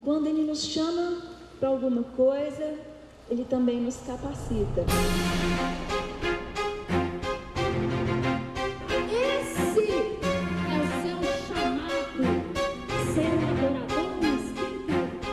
Quando Ele nos chama para alguma coisa, Ele também nos capacita. Esse é o seu chamado, ser um adorador no Espírito.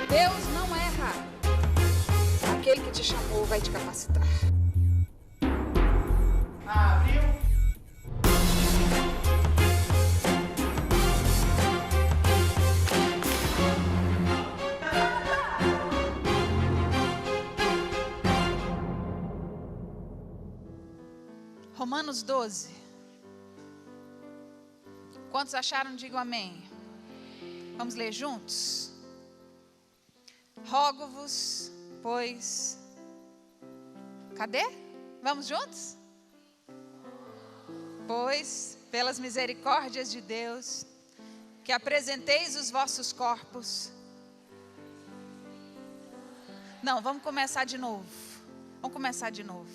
Deus não erra. Aquele que te chamou vai te capacitar. Abriu. Romanos 12. Quantos acharam? Digam amém. Vamos ler juntos? Rogo-vos, pois... Cadê? Vamos juntos? Pois, pelas misericórdias de Deus, que apresenteis os vossos corpos... Não, vamos começar de novo. Vamos começar de novo.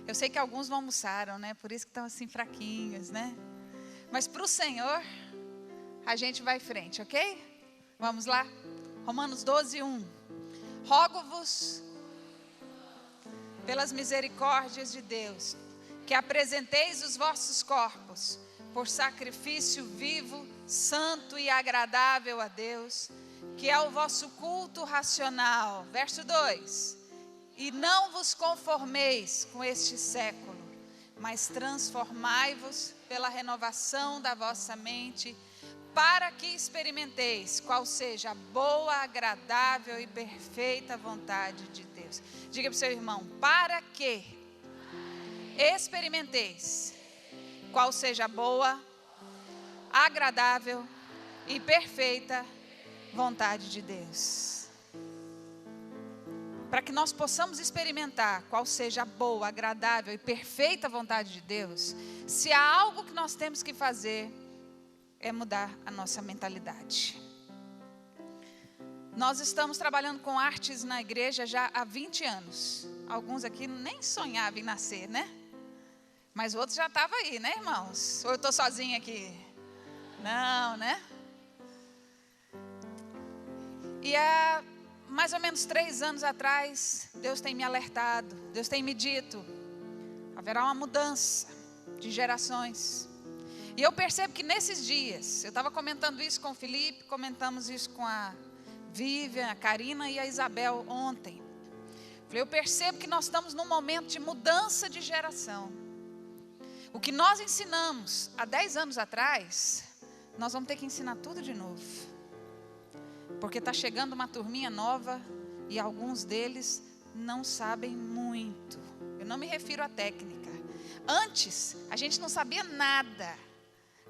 Eu sei que alguns não almoçaram, né? Por isso que estão assim fraquinhos, né? Mas para o Senhor, a gente vai em frente, ok? Vamos lá? Romanos 12, 1. Rogo-vos, pelas misericórdias de Deus, que apresenteis os vossos corpos por sacrifício vivo, santo e agradável a Deus, que é o vosso culto racional. Verso 2. E não vos conformeis com este século, mas transformai-vos pela renovação da vossa mente, para que experimenteis qual seja a boa, agradável e perfeita vontade de Deus. Diga para o seu irmão: para que experimenteis qual seja a boa, agradável e perfeita vontade de Deus. Para que nós possamos experimentar qual seja a boa, agradável e perfeita vontade de Deus, se há algo que nós temos que fazer, é mudar a nossa mentalidade. Nós estamos trabalhando com artes na igreja já há 20 anos. Alguns aqui nem sonhavam em nascer, né? Mas outros já estavam aí, né, irmãos? Ou eu estou sozinha aqui? Não, né? E há mais ou menos 3 anos atrás, Deus tem me alertado, Deus tem me dito, haverá uma mudança de gerações. E eu percebo que nesses dias, eu estava comentando isso com o Felipe, comentamos isso com a Vivian, a Karina e a Isabel ontem. Eu percebo que nós estamos num momento de mudança de geração. O que nós ensinamos há 10 anos atrás, nós vamos ter que ensinar tudo de novo. Porque está chegando uma turminha nova e alguns deles não sabem muito. Eu não me refiro à técnica. Antes, a gente não sabia nada.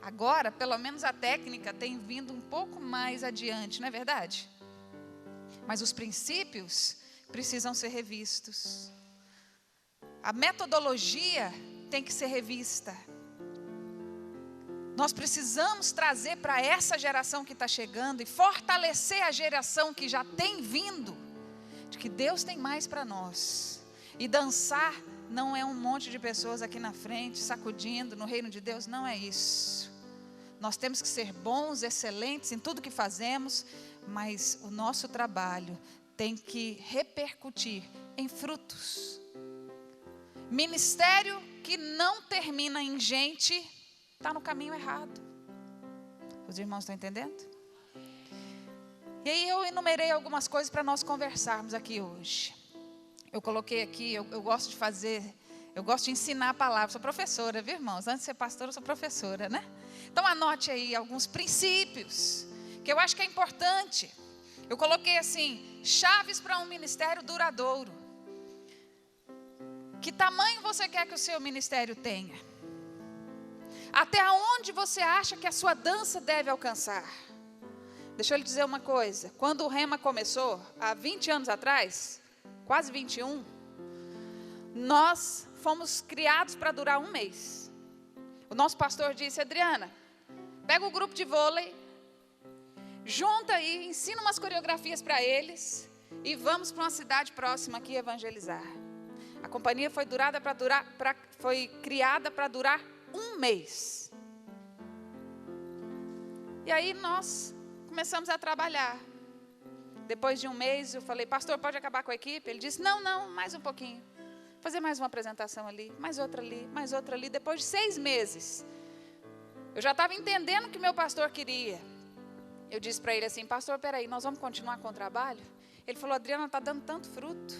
Agora, pelo menos a técnica tem vindo um pouco mais adiante, não é verdade? Mas os princípios precisam ser revistos. A metodologia tem que ser revista. Nós precisamos trazer para essa geração que está chegando e fortalecer a geração que já tem vindo, de que Deus tem mais para nós. E dançar não é um monte de pessoas aqui na frente, sacudindo no reino de Deus, não é isso. Nós temos que ser bons, excelentes em tudo que fazemos, mas o nosso trabalho tem que repercutir em frutos. Ministério que não termina em gente, está no caminho errado. Os irmãos estão entendendo? E aí eu enumerei algumas coisas para nós conversarmos aqui hoje. Eu coloquei aqui, eu gosto de fazer, eu gosto de ensinar a palavra. Sou professora, viu, irmãos? Antes de ser pastora, eu sou professora, né? Então anote aí alguns princípios que eu acho que é importante. Eu coloquei assim, chaves para um ministério duradouro. Que tamanho você quer que o seu ministério tenha? Até onde você acha que a sua dança deve alcançar? Deixa eu lhe dizer uma coisa. Quando o Rema começou, há 20 anos atrás, quase 21, nós fomos criados para durar 1 mês. O nosso pastor disse: Adriana, pega o grupo de vôlei, junta aí, ensina umas coreografias para eles e vamos para uma cidade próxima aqui evangelizar. A companhia foi criada para durar 1 mês. E aí nós começamos a trabalhar. Depois de 1 mês eu falei: pastor, pode acabar com a equipe? Ele disse: não, mais um pouquinho. Fazer mais uma apresentação ali, mais outra ali, mais outra ali. Depois de 6 meses, eu já estava entendendo o que meu pastor queria. Eu disse para ele assim: pastor, peraí, nós vamos continuar com o trabalho? Ele falou: Adriana, está dando tanto fruto.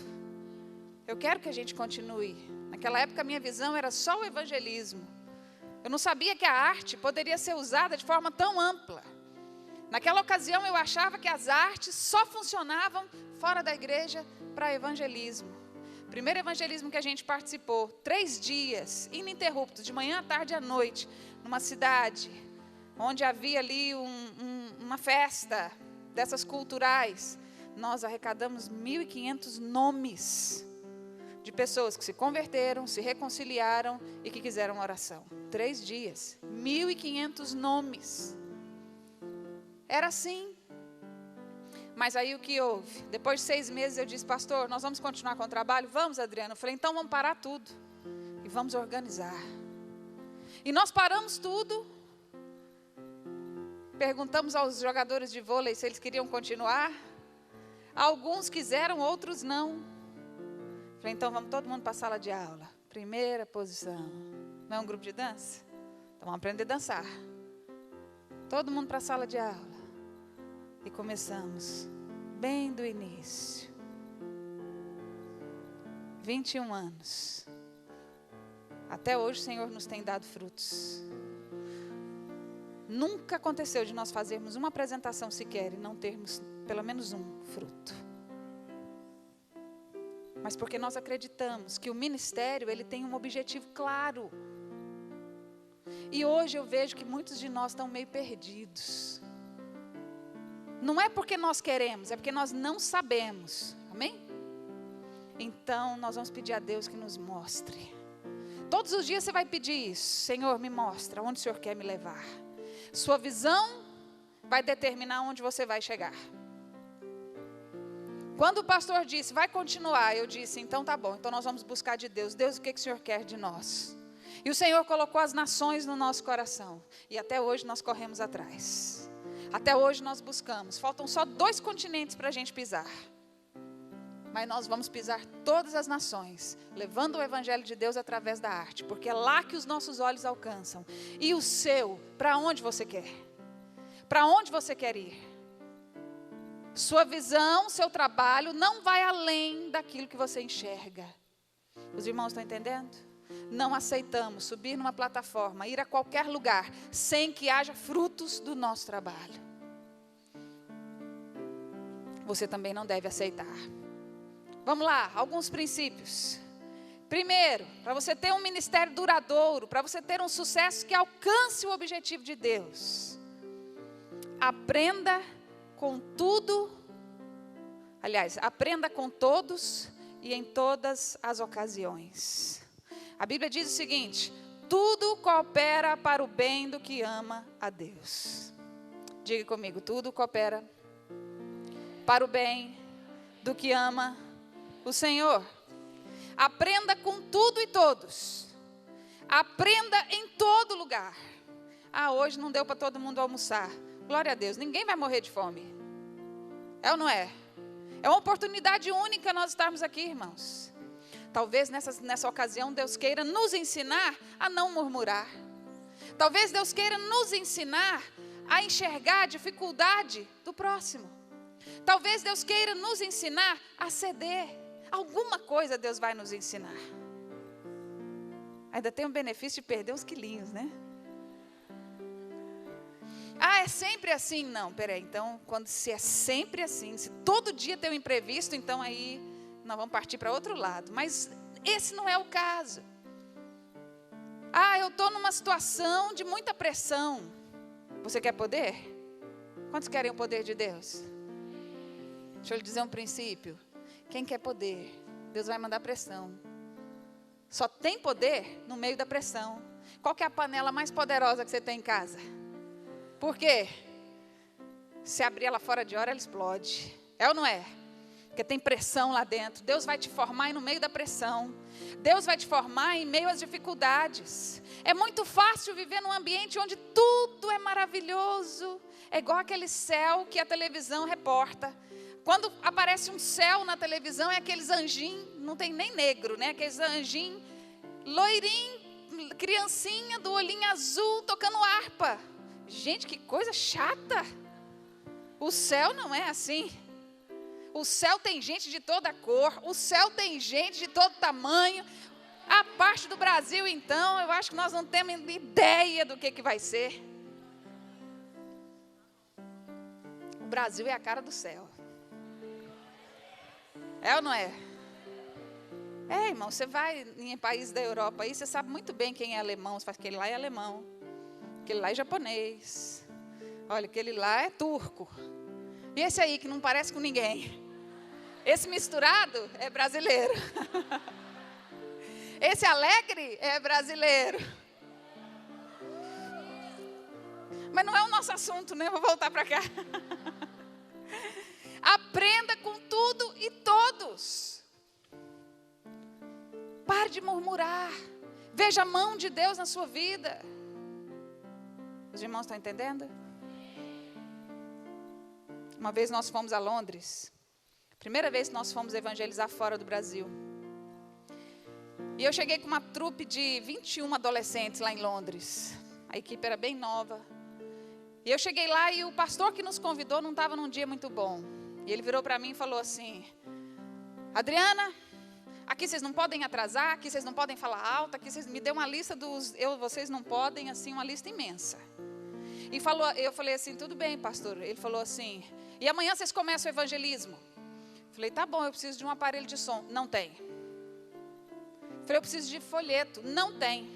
Eu quero que a gente continue. Naquela época a minha visão era só o evangelismo. Eu não sabia que a arte poderia ser usada de forma tão ampla. Naquela ocasião eu achava que as artes só funcionavam fora da igreja para evangelismo. O primeiro evangelismo que a gente participou, 3 dias, ininterruptos, de manhã, à tarde e à noite, numa cidade onde havia ali uma festa dessas culturais. Nós arrecadamos 1.500 nomes de pessoas que se converteram, se reconciliaram e que quiseram oração. 3 dias, 1.500 nomes. Era assim. Mas aí o que houve? Depois de 6 meses eu disse: pastor, nós vamos continuar com o trabalho? Vamos, Adriana. Eu falei: então vamos parar tudo e vamos organizar. E nós paramos tudo. Perguntamos aos jogadores de vôlei se eles queriam continuar. Alguns quiseram, outros não. Falei: então vamos todo mundo para a sala de aula. Primeira posição. Não é um grupo de dança? Então vamos aprender a dançar. Todo mundo para a sala de aula. E começamos bem do início. 21 anos. Até hoje o Senhor nos tem dado frutos. Nunca aconteceu de nós fazermos uma apresentação sequer e não termos pelo menos um fruto. Mas porque nós acreditamos que o ministério, ele tem um objetivo claro. E hoje eu vejo que muitos de nós estão meio perdidos. Não é porque nós queremos, é porque nós não sabemos. Amém? Então nós vamos pedir a Deus que nos mostre. Todos os dias você vai pedir isso: Senhor, me mostra onde o Senhor quer me levar. Sua visão vai determinar onde você vai chegar. Quando o pastor disse: vai continuar, eu disse: então tá bom, então nós vamos buscar de Deus. Deus, o que o Senhor quer de nós? E o Senhor colocou as nações no nosso coração. E até hoje nós corremos atrás. Até hoje nós buscamos. Faltam só 2 continentes para a gente pisar. Mas nós vamos pisar todas as nações, levando o evangelho de Deus através da arte. Porque é lá que os nossos olhos alcançam. E o seu, para onde você quer? Para onde você quer ir? Sua visão, seu trabalho não vai além daquilo que você enxerga. Os irmãos estão entendendo? Não aceitamos subir numa plataforma, ir a qualquer lugar, sem que haja frutos do nosso trabalho. Você também não deve aceitar. Vamos lá, alguns princípios. Primeiro, para você ter um ministério duradouro, para você ter um sucesso que alcance o objetivo de Deus, aprenda com tudo, aliás, aprenda com todos e em todas as ocasiões. A Bíblia diz o seguinte: tudo coopera para o bem do que ama a Deus. Diga comigo: tudo coopera para o bem do que ama o Senhor. Aprenda com tudo e todos. Aprenda em todo lugar. Ah, hoje não deu para todo mundo almoçar. Glória a Deus, ninguém vai morrer de fome. É ou não é? É uma oportunidade única nós estarmos aqui, irmãos. Talvez nessa ocasião Deus queira nos ensinar a não murmurar. Talvez Deus queira nos ensinar a enxergar a dificuldade do próximo. Talvez Deus queira nos ensinar a ceder. Alguma coisa Deus vai nos ensinar. Ainda tem o benefício de perder uns quilinhos, né? Ah, é sempre assim? Não, peraí, então, se é sempre assim, se todo dia tem um imprevisto, então aí nós vamos partir para outro lado. Mas esse não é o caso. Ah, eu estou numa situação de muita pressão. Você quer poder? Quantos querem o poder de Deus? Deixa eu lhe dizer um princípio. Quem quer poder, Deus vai mandar pressão. Só tem poder no meio da pressão. Qual que é a panela mais poderosa que você tem em casa? Por quê? Se abrir ela fora de hora, ela explode. É ou não é? Porque tem pressão lá dentro. Deus vai te formar no meio da pressão. Deus vai te formar em meio às dificuldades. É muito fácil viver num ambiente onde tudo é maravilhoso. É igual aquele céu que a televisão reporta. Quando aparece um céu na televisão, é aqueles anjinhos, não tem nem negro, né? Aqueles anjinhos, loirinho, criancinha do olhinho azul, tocando harpa. Gente, que coisa chata. O céu não é assim. O céu tem gente de toda cor, o céu tem gente de todo tamanho. A parte do Brasil, então, eu acho que nós não temos ideia do que vai ser. O Brasil é a cara do céu. É ou não é? É, irmão, você vai em países da Europa aí, você sabe muito bem quem é alemão. Você fala, aquele lá é alemão, aquele lá é japonês. Olha, aquele lá é turco. E esse aí que não parece com ninguém? Esse misturado é brasileiro. Esse alegre é brasileiro. Mas não é o nosso assunto, né? Vou voltar para cá. Aprenda com tudo e todos. Pare de murmurar. Veja a mão de Deus na sua vida. Os irmãos estão entendendo? Uma vez nós fomos a Londres. Primeira vez que nós fomos evangelizar fora do Brasil. E eu cheguei com uma trupe de 21 adolescentes lá em Londres. A equipe era bem nova. E eu cheguei lá e o pastor que nos convidou não estava num dia muito bom. E ele virou para mim e falou assim: Adriana, aqui vocês não podem atrasar, aqui vocês não podem falar alto, aqui vocês me deu uma lista dos vocês não podem, assim, uma lista imensa. E eu falei assim, tudo bem, pastor. Ele falou assim, e amanhã vocês começam o evangelismo? Falei, tá bom, eu preciso de um aparelho de som. Não tem. Falei, eu preciso de folheto. Não tem.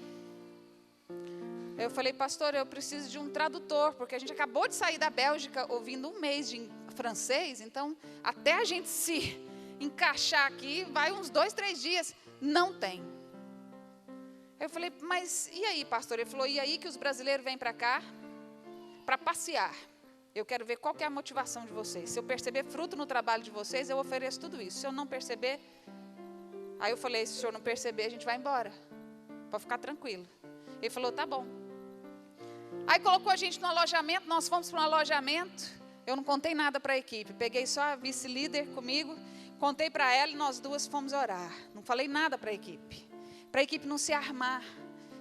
Eu falei, pastor, eu preciso de um tradutor, porque a gente acabou de sair da Bélgica ouvindo um mês de francês, então até a gente se encaixar aqui, vai uns 2, 3 dias. Não tem. Eu falei, mas e aí, pastor? Ele falou, e aí que os brasileiros vêm para cá para passear. Eu quero ver qual que é a motivação de vocês. Se eu perceber fruto no trabalho de vocês, eu ofereço tudo isso. Se eu não perceber, aí eu falei, se o senhor não perceber, a gente vai embora. Pode ficar tranquilo. Ele falou, tá bom. Aí colocou a gente no alojamento, nós fomos para um alojamento. Eu não contei nada para a equipe. Peguei só a vice-líder comigo, contei para ela e nós duas fomos orar. Não falei nada para a equipe. Para a equipe não se armar.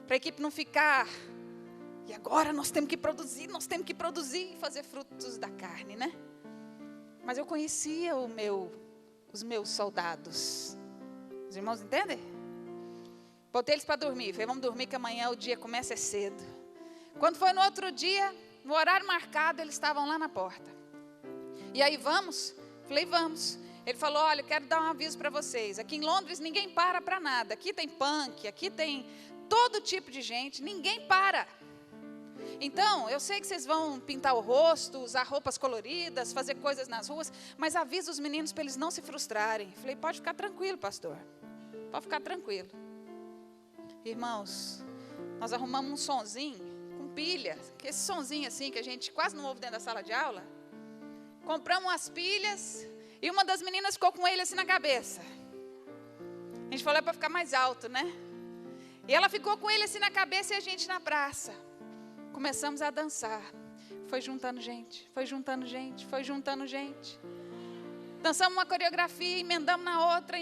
Para a equipe não ficar... E agora nós temos que produzir e fazer frutos da carne, né? Mas eu conhecia os meus soldados. Os irmãos entendem? Botei eles para dormir. Falei, vamos dormir que amanhã o dia começa cedo. Quando foi no outro dia, no horário marcado, eles estavam lá na porta. E aí, vamos? Falei, vamos. Ele falou, olha, eu quero dar um aviso para vocês. Aqui em Londres ninguém para nada. Aqui tem punk, aqui tem todo tipo de gente. Ninguém para. Então, eu sei que vocês vão pintar o rosto, usar roupas coloridas, fazer coisas nas ruas, mas avisa os meninos para eles não se frustrarem. Falei, pode ficar tranquilo, pastor. Pode ficar tranquilo. Irmãos, nós arrumamos um sonzinho com pilha, que esse sonzinho assim que a gente quase não ouve dentro da sala de aula. Compramos umas pilhas e uma das meninas ficou com ele assim na cabeça. A gente falou, é para ficar mais alto, né? E ela ficou com ele assim na cabeça e a gente na praça. Começamos a dançar. Foi juntando gente, foi juntando gente, foi juntando gente. Dançamos uma coreografia, emendamos na outra,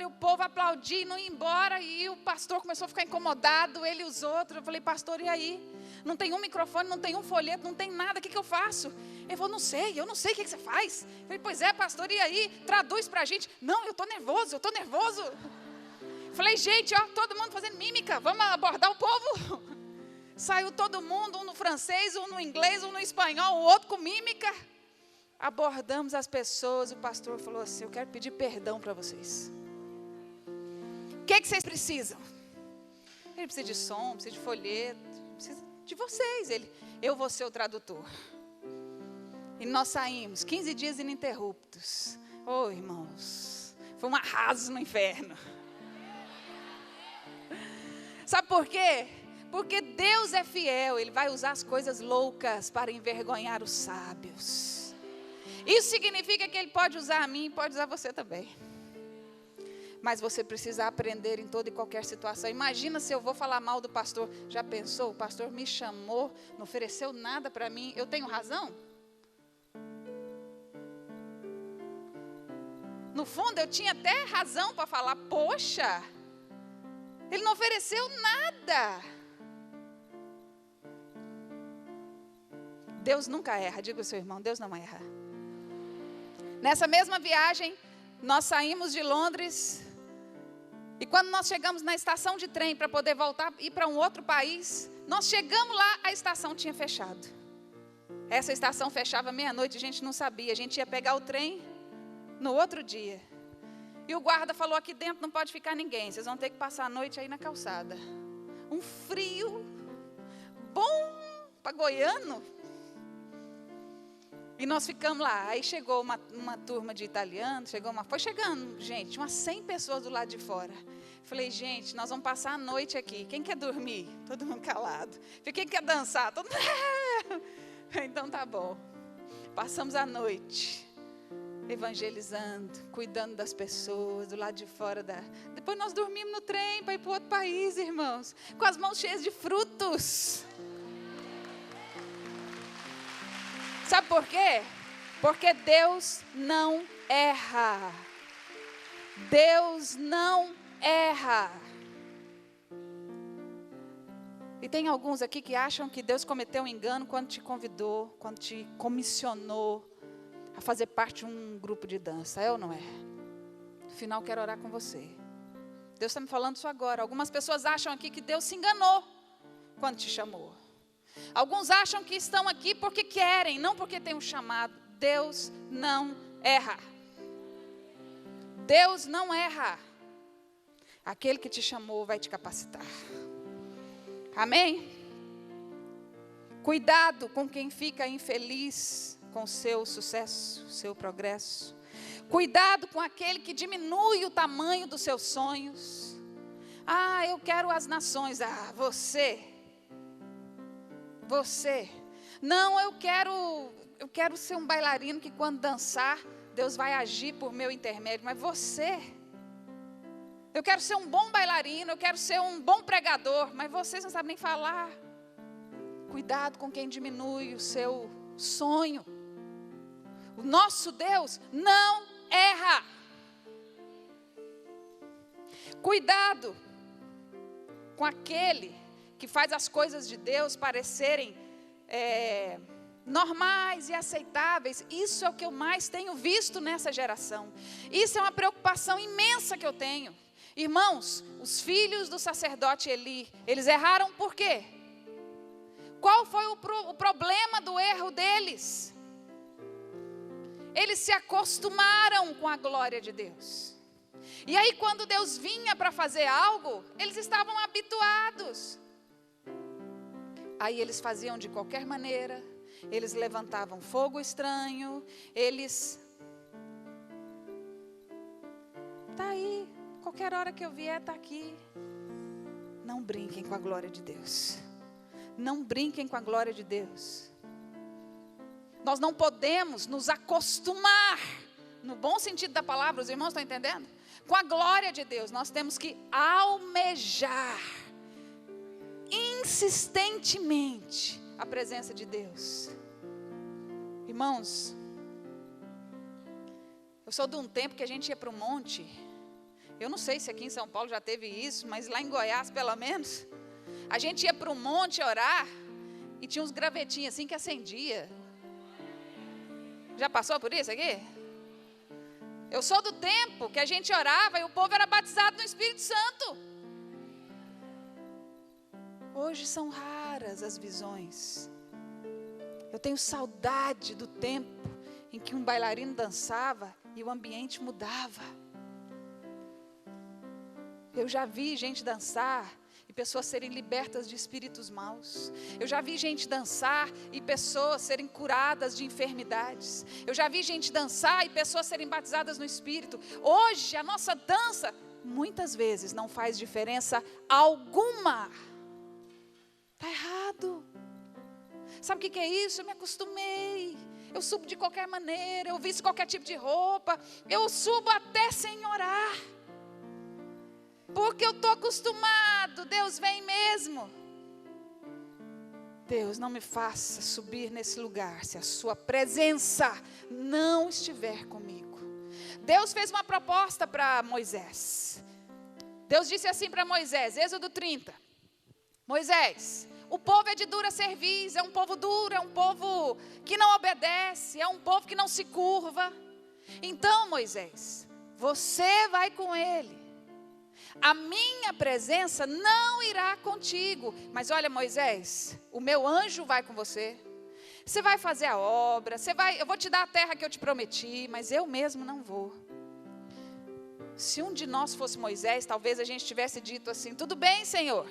e o povo aplaudindo, não ia embora, e o pastor começou a ficar incomodado, ele e os outros. Eu falei, pastor, e aí? Não tem um microfone, não tem um folheto, não tem nada, o que eu faço? Ele falou, eu não sei o que você faz. Eu falei, pois é, pastor, e aí? Traduz pra gente. Não, eu tô nervoso. Falei, gente, ó, todo mundo fazendo mímica, vamos abordar o povo. Saiu todo mundo, um no francês, um no inglês, um no espanhol, o outro com mímica. Abordamos as pessoas, o pastor falou assim, eu quero pedir perdão para vocês. O que vocês precisam? Ele precisa de som, precisa de folheto, precisa de vocês. Eu vou ser o tradutor. E nós saímos, 15 dias ininterruptos. Irmãos, Foi um arraso no inferno. Sabe por quê? Porque Deus é fiel, Ele vai usar as coisas loucas para envergonhar os sábios. Isso significa que Ele pode usar a mim e pode usar você também. Mas você precisa aprender em toda e qualquer situação. Imagina se eu vou falar mal do pastor. Já pensou? O pastor me chamou, não ofereceu nada para mim. Eu tenho razão? No fundo, eu tinha até razão para falar, poxa, ele não ofereceu nada. Deus nunca erra, diga ao seu irmão, Deus não erra. Nessa mesma viagem, nós saímos de Londres, e quando nós chegamos na estação de trem para poder voltar, ir para um outro país, nós chegamos lá, a estação tinha fechado. Essa estação fechava meia-noite, a gente não sabia, a gente ia pegar o trem no outro dia. E o guarda falou, aqui dentro não pode ficar ninguém, vocês vão ter que passar a noite aí na calçada. Um frio bom para goiano. E nós ficamos lá, aí chegou uma turma de italianos, foi chegando gente, umas 100 pessoas do lado de fora. Falei, gente, nós vamos passar a noite aqui, quem quer dormir? Todo mundo calado. Quem quer dançar? Todo mundo... Então tá bom. Passamos a noite evangelizando, cuidando das pessoas do lado de fora Depois nós dormimos no trem para ir para outro país, irmãos, com as mãos cheias de frutos. Sabe por quê? Porque Deus não erra. Deus não erra. E tem alguns aqui que acham que Deus cometeu um engano quando te convidou, quando te comissionou a fazer parte de um grupo de dança. É ou não é? No final, quero orar com você. Deus está me falando isso agora. Algumas pessoas acham aqui que Deus se enganou quando te chamou. Alguns acham que estão aqui porque querem, não porque tem um chamado. Deus não erra. Deus não erra. Aquele que te chamou vai te capacitar. Amém? Cuidado com quem fica infeliz com o seu sucesso, seu progresso. Cuidado com aquele que diminui o tamanho dos seus sonhos. Ah, eu quero as nações. Ah, você. Não, eu quero ser um bailarino que quando dançar, Deus vai agir por meu intermédio. Mas você, eu quero ser um bom bailarino, eu quero ser um bom pregador, mas vocês não sabem nem falar. Cuidado com quem diminui o seu sonho. O nosso Deus não erra. Cuidado com aquele que faz as coisas de Deus parecerem normais e aceitáveis. Isso é o que eu mais tenho visto nessa geração. Isso é uma preocupação imensa que eu tenho. Irmãos, os filhos do sacerdote Eli, eles erraram por quê? Qual foi o problema do erro deles? Eles se acostumaram com a glória de Deus. E aí quando Deus vinha para fazer algo, eles estavam habituados. Aí eles faziam de qualquer maneira, eles levantavam fogo estranho, tá aí, qualquer hora que eu vier, tá aqui. Não brinquem com a glória de Deus. Não brinquem com a glória de Deus. Nós não podemos nos acostumar, no bom sentido da palavra, os irmãos estão entendendo? Com a glória de Deus, nós temos que almejar insistentemente a presença de Deus. Irmãos, eu sou de um tempo que a gente ia para o monte. Eu não sei se aqui em São Paulo já teve isso, mas lá em Goiás pelo menos, a gente ia para o monte orar e tinha uns gravetinhos assim que acendia. Já passou por isso aqui? Eu sou do tempo que a gente orava e o povo era batizado no Espírito Santo. Hoje são raras as visões. Eu tenho saudade do tempo em que um bailarino dançava e o ambiente mudava. Eu já vi gente dançar e pessoas serem libertas de espíritos maus. Eu já vi gente dançar e pessoas serem curadas de enfermidades. Eu já vi gente dançar e pessoas serem batizadas no Espírito. Hoje a nossa dança muitas vezes não faz diferença alguma. Está errado. Sabe o que é isso? Eu me acostumei. Eu subo de qualquer maneira, eu visto qualquer tipo de roupa, eu subo até sem orar. Porque eu estou acostumado, Deus vem mesmo. Deus, não me faça subir nesse lugar se a sua presença não estiver comigo. Deus fez uma proposta para Moisés. Deus disse assim para Moisés, Êxodo 30. Moisés, o povo é de dura cerviz, é um povo duro, é um povo que não obedece, é um povo que não se curva. Então, Moisés, você vai com ele. A minha presença não irá contigo. Mas olha, Moisés, o meu anjo vai com você. Você vai fazer a obra, eu vou te dar a terra que eu te prometi, mas eu mesmo não vou. Se um de nós fosse Moisés, talvez a gente tivesse dito assim, tudo bem, Senhor.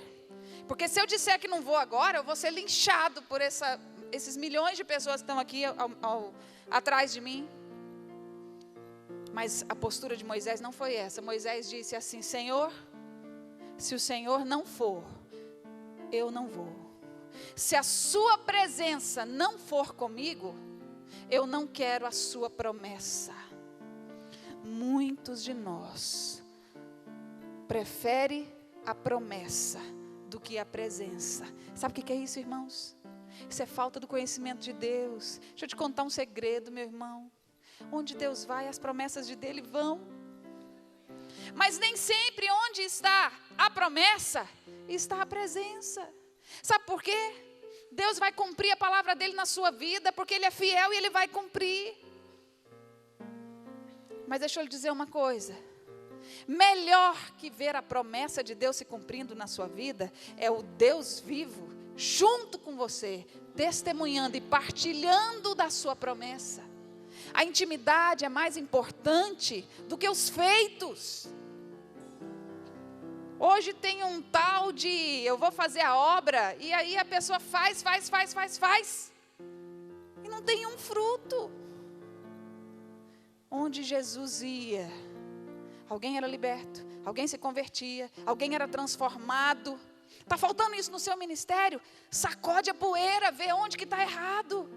Porque se eu disser que não vou agora, eu vou ser linchado por esses milhões de pessoas que estão aqui atrás de mim. Mas a postura de Moisés não foi essa. Moisés disse assim, Senhor, se o Senhor não for, eu não vou. Se a sua presença não for comigo, eu não quero a sua promessa. Muitos de nós preferem a promessa do que a presença. Sabe o que é isso, irmãos? Isso é falta do conhecimento de Deus. Deixa eu te contar um segredo, meu irmão. Onde Deus vai, as promessas dele vão. Mas nem sempre onde está a promessa, está a presença. Sabe por quê? Deus vai cumprir a palavra dele na sua vida, porque ele é fiel e ele vai cumprir. Mas deixa eu lhe dizer uma coisa. Melhor que ver a promessa de Deus se cumprindo na sua vida, é o Deus vivo, junto com você, testemunhando e partilhando da sua promessa. A intimidade é mais importante do que os feitos. Hoje tem um tal de, eu vou fazer a obra, e aí a pessoa faz. E não tem um fruto. Onde Jesus ia, alguém era liberto, alguém se convertia, alguém era transformado. Está faltando isso no seu ministério? Sacode a poeira, vê onde que está errado.